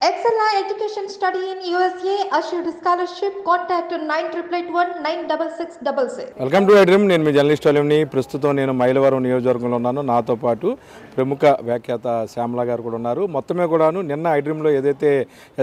Excella Education Study in USA assured scholarship. Contact 9881 welcome to iDream. నేను మీ journalist అలీంని. ప్రస్తుతం నేను మైలవరం నియోజకవర్గంలో ఉన్నాను. నాతో పాటు ప్రముఖ వ్యాఖ్యాత శ్యామల గారు కూడా ఉన్నారు. మొత్తమే కూడాను నిన్న ఐడ్రీమ్లో ఏదైతే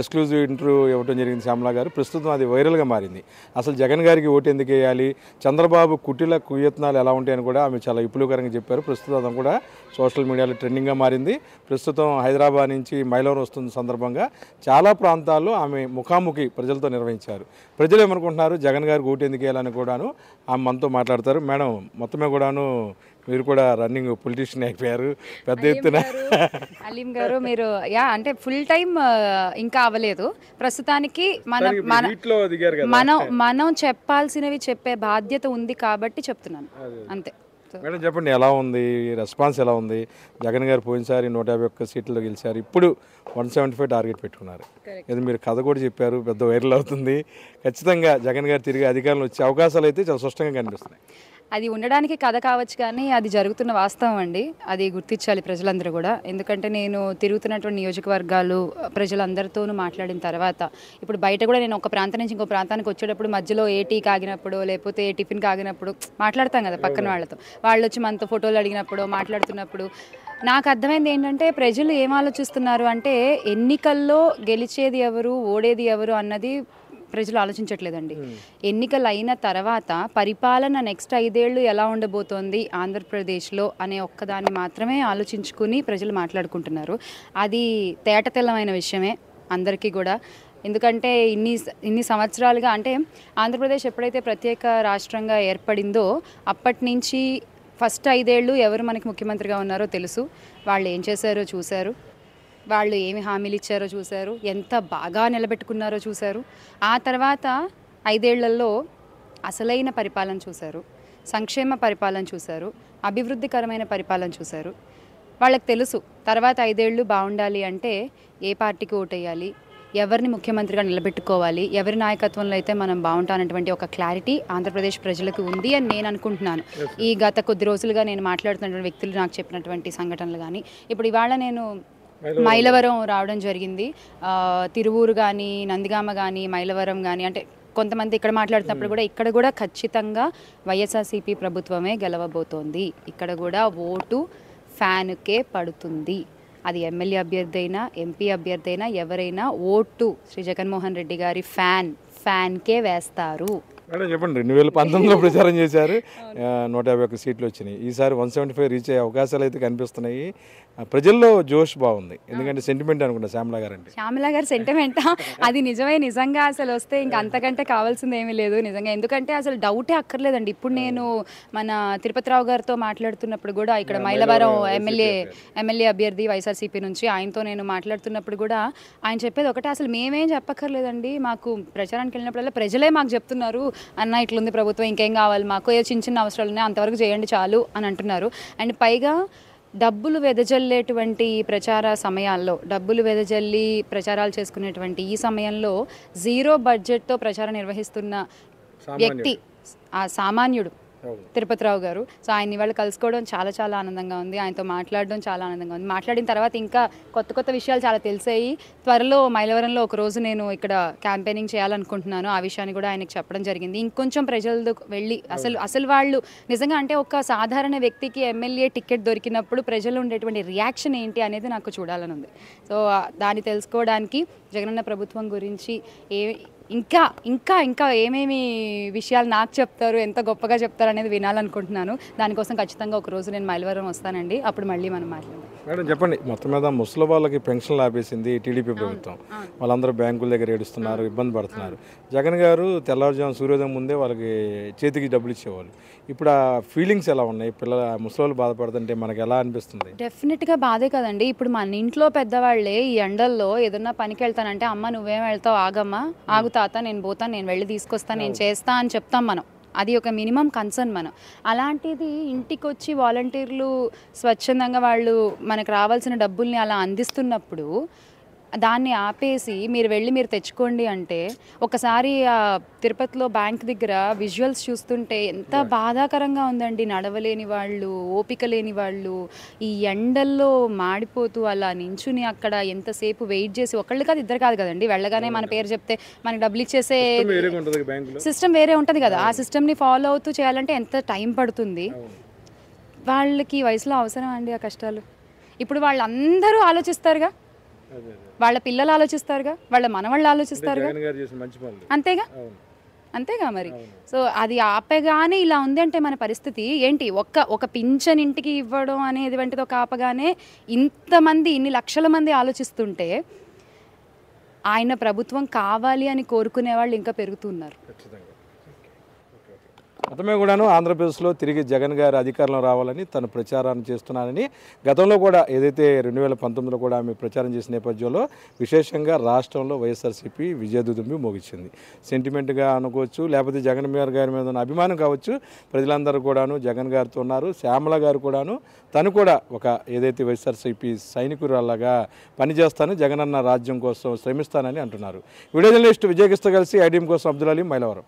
ఎక్స్క్లూజివ్ ఇంటర్వ్యూ ఇవ్వడం జరిగింది శ్యామల గారు, ప్రస్తుతం అది వైరల్గా మారింది. అసలు జగన్ గారికి ఓటు ఎందుకు వేయాలి, చంద్రబాబు కుటిల కుయత్నాలు ఎలా ఉంటాయని కూడా ఆమె చాలా విపులకరంగా చెప్పారు. ప్రస్తుతం అది కూడా సోషల్ మీడియాలో ట్రెండింగ్గా మారింది. ప్రస్తుతం హైదరాబాద్ నుంచి మైలవరం వస్తున్న సందర్భంగా చాలా ప్రాంతాల్లో ఆమె ముఖాముఖి ప్రజలతో నిర్వహించారు. ప్రజలు ఏమనుకుంటున్నారు, జగన్ గారికి ఓటు ఎందుకు వేయాలని కూడాను ఆమె మనతో మాట్లాడతారు. మేడం, మొత్తమే కూడాను మీరు కూడా రన్నింగ్ పొలిటీషియన్ అయిపోయారు పెద్ద ఎత్తున. అలీం గారు, మీరు అంటే ఫుల్ టైం ఇంకా అవ్వలేదు ప్రస్తుతానికి. మనం చెప్పాల్సినవి చెప్పే బాధ్యత ఉంది కాబట్టి చెప్తున్నాను అంతే. మేడం చెప్పండి, ఎలా ఉంది రెస్పాన్స్, ఎలా ఉంది? జగన్ గారు పోయినసారి 151 సీట్లలో గెలిచారు, ఇప్పుడు 175 టార్గెట్ పెట్టుకున్నారు. ఇది మీరు కథ కూడా చెప్పారు, పెద్ద వైరల్ అవుతుంది. ఖచ్చితంగా జగన్ గారు తిరిగి అధికారంలో వచ్చే అవకాశాలు అయితే చాలా స్పష్టంగా కనిపిస్తున్నాయి. అది ఉండడానికి కథ కావచ్చు, కానీ అది జరుగుతున్న వాస్తవం అండి. అది గుర్తించాలి ప్రజలందరూ కూడా. ఎందుకంటే నేను తిరుగుతున్నటువంటి నియోజకవర్గాలు ప్రజలందరితోనూ మాట్లాడిన తర్వాత, ఇప్పుడు బయట కూడా నేను ఒక ప్రాంతం నుంచి ఇంకో ప్రాంతానికి వచ్చేటప్పుడు మధ్యలో ఏ టీ కాగినప్పుడు లేకపోతే ఏ టిఫిన్ కాగినప్పుడు మాట్లాడతాం కదా పక్కన వాళ్ళతో, వాళ్ళు వచ్చి మనతో ఫోటోలు అడిగినప్పుడు మాట్లాడుతున్నప్పుడు నాకు అర్థమైంది ఏంటంటే, ప్రజలు ఏం ఆలోచిస్తున్నారు అంటే, ఎన్నికల్లో గెలిచేది ఎవరు ఓడేది ఎవరు అన్నది ప్రజలు ఆలోచించట్లేదండి. ఎన్నికలు అయిన తర్వాత పరిపాలన నెక్స్ట్ 5 ఏళ్ళు ఎలా ఉండబోతోంది ఆంధ్రప్రదేశ్లో అనే ఒక్కదాన్ని మాత్రమే ఆలోచించుకుని ప్రజలు మాట్లాడుకుంటున్నారు. అది తేటతెల్లమైన విషయమే అందరికీ కూడా. ఎందుకంటే ఇన్ని సంవత్సరాలుగా, అంటే ఆంధ్రప్రదేశ్ ఎప్పుడైతే ప్రత్యేక రాష్ట్రంగా ఏర్పడిందో అప్పటి నుంచి ఫస్ట్ 5 ఏళ్ళు ఎవరు మనకి ముఖ్యమంత్రిగా ఉన్నారో తెలుసు. వాళ్ళు ఏం చేశారో చూశారు, వాళ్ళు ఏమి హామీలు ఇచ్చారో చూశారు, ఎంత బాగా నిలబెట్టుకున్నారో చూశారు. ఆ తర్వాత 5 ఏళ్లలో అసలైన పరిపాలన చూశారు, సంక్షేమ పరిపాలన చూశారు, అభివృద్ధికరమైన పరిపాలన చూశారు. వాళ్ళకి తెలుసు తర్వాత 5 ఏళ్ళు బాగుండాలి అంటే ఏ పార్టీకి ఓటేయాలి, ఎవరిని ముఖ్యమంత్రిగా నిలబెట్టుకోవాలి, ఎవరి నాయకత్వంలో అయితే మనం బాగుంటానటువంటి ఒక క్లారిటీ ఆంధ్రప్రదేశ్ ప్రజలకు ఉంది అని నేను అనుకుంటున్నాను. ఈ గత కొద్ది రోజులుగా నేను మాట్లాడుతున్నటువంటి వ్యక్తులు నాకు చెప్పినటువంటి సంఘటనలు కానీ, ఇప్పుడు ఇవాళ నేను మైలవరం రావడం జరిగింది. తిరువూరు కానీ, నందిగామ కానీ, మైలవరం కానీ, అంటే కొంతమంది ఇక్కడ మాట్లాడుతున్నప్పుడు కూడా ఇక్కడ కూడా ఖచ్చితంగా వైఎస్ఆర్సీపీ ప్రభుత్వమే గెలవబోతోంది. ఇక్కడ కూడా ఓటు ఫ్యాన్కే పడుతుంది. అది ఎమ్మెల్యే అభ్యర్థి అయినా ఎంపీ అభ్యర్థి అయినా ఎవరైనా ఓటు శ్రీ జగన్మోహన్ రెడ్డి గారి ఫ్యాన్కే వేస్తారు. మేడం చెప్పండి, 2019లో ప్రచారం చేశారు, 151 సీట్లు వచ్చినాయి. ఈసారి 175 రీచ్ అయ్యే అవకాశాలు అయితే కనిపిస్తున్నాయి. ప్రజల్లో జోష్ బాగుంది, ఎందుకంటే సెంటిమెంట్ అనుకుంటా శ్యామల గారు అంటే. శ్యామల గారు సెంటిమెంటా? అది నిజంగా అసలు వస్తే ఇంకా అంతకంటే కావాల్సింది ఏమీ లేదు నిజంగా. ఎందుకంటే అసలు డౌటే అక్కర్లేదండి. ఇప్పుడు నేను మన తిరుపతిరావు గారితో మాట్లాడుతున్నప్పుడు కూడా, ఇక్కడ మైలవరం ఎమ్మెల్యే అభ్యర్థి వైఎస్ఆర్సీపీ నుంచి, ఆయనతో నేను మాట్లాడుతున్నప్పుడు కూడా ఆయన చెప్పేది ఒకటే, అసలు మేమేం చెప్పక్కర్లేదండి, మాకు ప్రచారానికి వెళ్ళినప్పుడల్లా ప్రజలే మాకు చెప్తున్నారు, అన్న ఇట్లుంది ప్రభుత్వం, ఇంకేం కావాలి మాకు, ఏ చిన్న అవసరాలు ఉన్నాయి అంతవరకు చేయండి చాలు అని అంటున్నారు. అండ్ పైగా డబ్బులు వెదజల్లేటువంటి ప్రచార సమయాల్లో, డబ్బులు వెదజల్లి ప్రచారాలు చేసుకునేటువంటి ఈ సమయంలో 0 బడ్జెట్తో ప్రచారం నిర్వహిస్తున్న వ్యక్తి ఆ సామాన్యుడు తిరుపతిరావు గారు. సో ఆయన ఇవాళ కలుసుకోవడం చాలా చాలా ఆనందంగా ఉంది, ఆయనతో మాట్లాడడం చాలా ఆనందంగా ఉంది. మాట్లాడిన తర్వాత ఇంకా కొత్త విషయాలు చాలా తెలిసాయి. త్వరలో మైలవరంలో ఒక రోజు నేను ఇక్కడ క్యాంపెయినింగ్ చేయాలనుకుంటున్నాను, ఆ విషయాన్ని కూడా ఆయనకు చెప్పడం జరిగింది. ఇంకొంచెం ప్రజలకు వెళ్ళి అసలు వాళ్ళు నిజంగా, అంటే ఒక సాధారణ వ్యక్తికి ఎమ్మెల్యే టికెట్ దొరికినప్పుడు ప్రజలు ఉండేటువంటి రియాక్షన్ ఏంటి అనేది నాకు చూడాలని ఉంది. సో దాన్ని తెలుసుకోవడానికి జగనన్న ప్రభుత్వం గురించి ఇంకా ఏమేమి విషయాలు నాకు చెప్తారు, ఎంత గొప్పగా చెప్తారు అనేది వినాలనుకుంటున్నాను. దానికోసం ఖచ్చితంగా ఒక రోజు నేను మైలవరం వస్తానండి, అప్పుడు మళ్ళీ మనం మాట్లాడదాం. మేడం చెప్పండి, మొత్తం మీద ముసలి వాళ్ళకి పెన్షన్లు ఆపేసింది టీడీపీ ప్రభుత్వం, వాళ్ళందరూ బ్యాంకుల దగ్గర ఏడుస్తున్నారు, ఇబ్బంది పడుతున్నారు. జగన్ గారు తెల్లవారుజాము సూర్యోదయం ముందే వాళ్ళకి చేతికి డబ్బులు ఇచ్చేవాళ్ళు. ఇప్పుడు ఆ ఫీలింగ్స్ ఎలా ఉన్నాయి? ముసలి వాళ్ళు బాధపడుతుంటే మనకు ఎలా అనిపిస్తుంది? డెఫినెట్గా బాధే కదండి. ఇప్పుడు మన ఇంట్లో పెద్దవాళ్ళే ఈ ఎండల్లో ఏదన్నా పనికి వెళ్తానంటే, అమ్మ నువ్వేం వెళ్తావు, ఆగమ్మా, ఆగు తాత, నేను పోతాను, నేను వెళ్ళి తీసుకొస్తాను, నేను చేస్తా అని చెప్తాం మనం. అది ఒక మినిమం కన్సర్న్ మనం. అలాంటిది ఇంటికి వచ్చి వాలంటీర్లు స్వచ్ఛందంగా వాళ్ళు మనకు రావాల్సిన డబ్బుల్ని అలా అందిస్తున్నప్పుడు దాన్ని ఆపేసి మీరు వెళ్ళి మీరు తెచ్చుకోండి అంటే ఒకసారి తిరుపతిలో బ్యాంక్ దగ్గర విజువల్స్ చూస్తుంటే ఎంత బాధాకరంగా ఉందండి. నడవలేని వాళ్ళు, ఓపిక లేని వాళ్ళు, ఈ ఎండల్లో మాడిపోతూ అలా నించుని అక్కడ ఎంతసేపు వెయిట్ చేసి, ఒకళ్ళు కాదు ఇద్దరు కాదు కదండి, వెళ్ళగానే మన పేరు చెప్తే మనకి డబ్బులు ఇచ్చేసే సిస్టమ్ వేరే ఉంటుంది కదా. ఆ సిస్టమ్ని ఫాలో అవుతూ చేయాలంటే ఎంత టైం పడుతుంది. వాళ్ళకి ఈ వయసులో అవసరం అండి ఆ కష్టాలు. ఇప్పుడు వాళ్ళందరూ ఆలోచిస్తారుగా, వాళ్ళ పిల్లలు ఆలోచిస్తారుగా, వాళ్ళ మనవాళ్ళు ఆలోచిస్తారుగా, అంతేగా అంతేగా మరి. సో అది ఆపగానే ఇలా ఉంది అంటే మన పరిస్థితి ఏంటి? ఒక పింఛన్ ఇంటికి ఇవ్వడం అనేది వంటిది ఒక ఆపగానే ఇంతమంది, ఇన్ని లక్షల మంది ఆలోచిస్తుంటే ఆయన ప్రభుత్వం కావాలి అని కోరుకునే వాళ్ళు ఇంకా పెరుగుతున్నారు. మొత్తమే కూడాను ఆంధ్రప్రదేశ్లో తిరిగి జగన్ గారు అధికారంలో రావాలని తను ప్రచారాన్ని చేస్తున్నానని గతంలో కూడా ఏదైతే 2019లో కూడా ఆమె ప్రచారం చేసిన నేపథ్యంలో విశేషంగా రాష్ట్రంలో వైఎస్ఆర్సీపీ విజయదుందుబి మోగించింది. సెంటిమెంట్గా అనుకోవచ్చు, లేకపోతే జగన్ గారి మీద ఉన్న అభిమానం కావచ్చు. ప్రజలందరూ కూడాను జగన్ గారితో ఉన్నారు. శ్యామల గారు కూడాను తను కూడా ఒక ఏదైతే వైఎస్ఆర్సీపీ సైనికురాలాగా పనిచేస్తాను, జగనన్న రాజ్యం కోసం శ్రమిస్తానని అంటున్నారు. వీడియో జర్నలిస్ట్ విజయకృష్ణ కలిసి ఐడిఎం కోసం అబ్దుల్ అలీ, మైలవరం.